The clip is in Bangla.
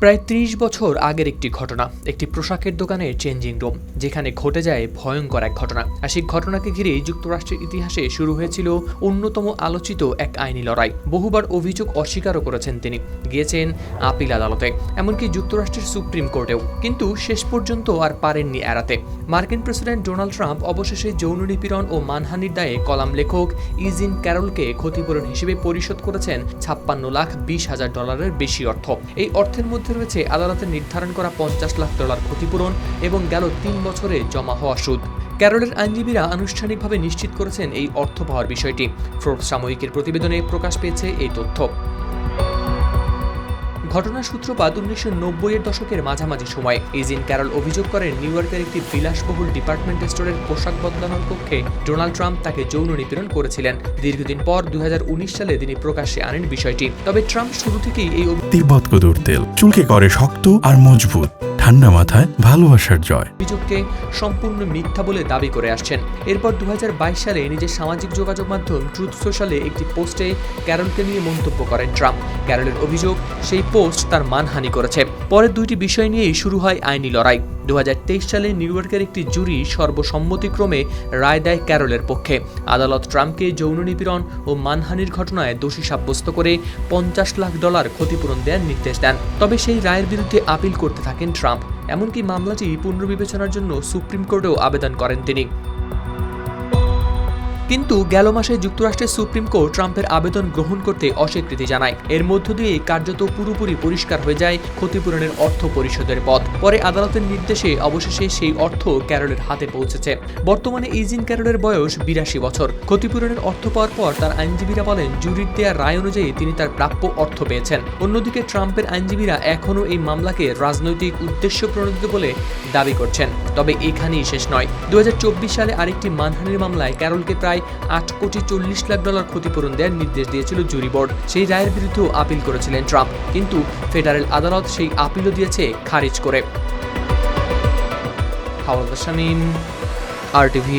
প্রায় ৩০ বছর আগের একটি ঘটনা, একটি পোশাকের দোকানের চেঞ্জিং রুম, যেখানে ঘটে যায় ভয়ঙ্কর এক ঘটনা। আর সেই ঘটনাকে ঘিরে যুক্তরাষ্ট্রের ইতিহাসে শুরু হয়েছিল অন্যতম আলোচিত এক আইনি লড়াই। বহুবার অভিযোগ অস্বীকারও করেছেন তিনি, গিয়েছেন আপিল আদালতে, এমনকি যুক্তরাষ্ট্রের সুপ্রিম কোর্টেও, কিন্তু শেষ পর্যন্ত আর পারেননি এড়াতে। মার্কিন প্রেসিডেন্ট ডোনাল্ড ট্রাম্প অবশেষে যৌন নিপীড়ন ও মানহানির দায়ে কলাম লেখক ইজিন ক্যারলকে ক্ষতিপূরণ হিসেবে পরিশোধ করেছেন $56,20,000 বেশি অর্থ। এই অর্থের মধ্যে রয়েছে আদালতের নির্ধারণ করা $50 লাখ ক্ষতিপূরণ এবং গেল ৩ বছরে জমা হওয়া সুদ। ক্যারলের আইনজীবীরা আনুষ্ঠানিকভাবে নিশ্চিত করেছেন এই অর্থ পাওয়ার বিষয়টি। ফোর্বস সাময়িকীর প্রতিবেদনে প্রকাশ পেয়েছে এই তথ্য। ঘটনার সূত্রপাত 1990-এর দশকের মাঝামাঝি সময়ে। ইজিন ক্যারল অভিযোগ করেন নিউ ইয়র্কের একটি বিলাসবহুল ডিপার্টমেন্ট স্টোরের পোশাক বদলানোর কক্ষে ডোনাল্ড ট্রাম্প তাকে যৌন নিপীড়ন করেছিলেন। দীর্ঘদিন পর 2019 সালে তিনি প্রকাশ্যে আনেন বিষয়টি। তবে ট্রাম্প শুরু থেকেই এই তিব্বত কদুর তেল চুলকে করে শক্ত আর মজবুত, ঠান্ডা মাথায় ভালোবাসার জয় অভিযোগকে সম্পূর্ণ মিথ্যা বলে দাবি করে আসছেন। এরপর 2022 সালে নিজের সামাজিক যোগাযোগ মাধ্যম ট্রুথ সোশ্যালে একটি পোস্টে ক্যারলকে নিয়ে মন্তব্য করেন ট্রাম্প। ক্যারলের অভিযোগ সেই পোস্ট তার মানহানি করেছে। পরে দুইটি বিষয় নিয়েই শুরু হয় আইনি লড়াই। 2023 সালে নিউ ইয়র্কের একটি জুরি সর্বসম্মতিক্রমে রায় দেয় ক্যারলের পক্ষে। আদালত ট্রাম্পকে যৌন নিপীড়ন ও মানহানির ঘটনায় দোষী সাব্যস্ত করে $50 লাখ ক্ষতিপূরণ দেওয়ার নির্দেশ দেন। তবে সেই রায়ের বিরুদ্ধে আপিল করতে থাকেন ট্রাম্প। এমনকি মামলাটি পুনর্বিবেচনার জন্য সুপ্রিম কোর্টেও আবেদন করেন তিনি। কিন্তু গেল মাসে যুক্তরাষ্ট্রের সুপ্রিম কোর্ট ট্রাম্পের আবেদন গ্রহণ করতে অস্বীকৃতি জানায়। এর মধ্য দিয়ে কার্যত পুরোপুরি পরিষ্কার হয়ে যায় ক্ষতিপূরণের অর্থ পরিশোধের পথ। পরে আদালতের নির্দেশে অবশেষে সেই অর্থ ক্যারলের হাতে পৌঁছেছে। বর্তমানে ইজিন ক্যারলের বয়স 82 বছর। ক্ষতিপূরণের অর্থ পাওয়ার পর তার আইনজীবীরা বলেন জুরির দেয়া রায় অনুযায়ী তিনি তার প্রাপ্য অর্থ পেয়েছেন। অন্যদিকে ট্রাম্পের আইনজীবীরা এখনও এই মামলাকে রাজনৈতিক উদ্দেশ্য প্রণোদিত বলে দাবি করছেন। তবে এখানেই শেষ নয়। 2024 সালে আরেকটি মানহানির মামলায় ক্যারলকে প্রায় $8,40 লাখ ক্ষতিপূরণ দেওয়ার নির্দেশ দিয়েছিল জুরি বোর্ড। সেই রায়ের বিরুদ্ধেও আপিল করেছিলেন ট্রাম্প, কিন্তু ফেডারেল আদালত সেই আপিলও দিয়েছে খারিজ করে। হাওলাদার শামীম, RTV।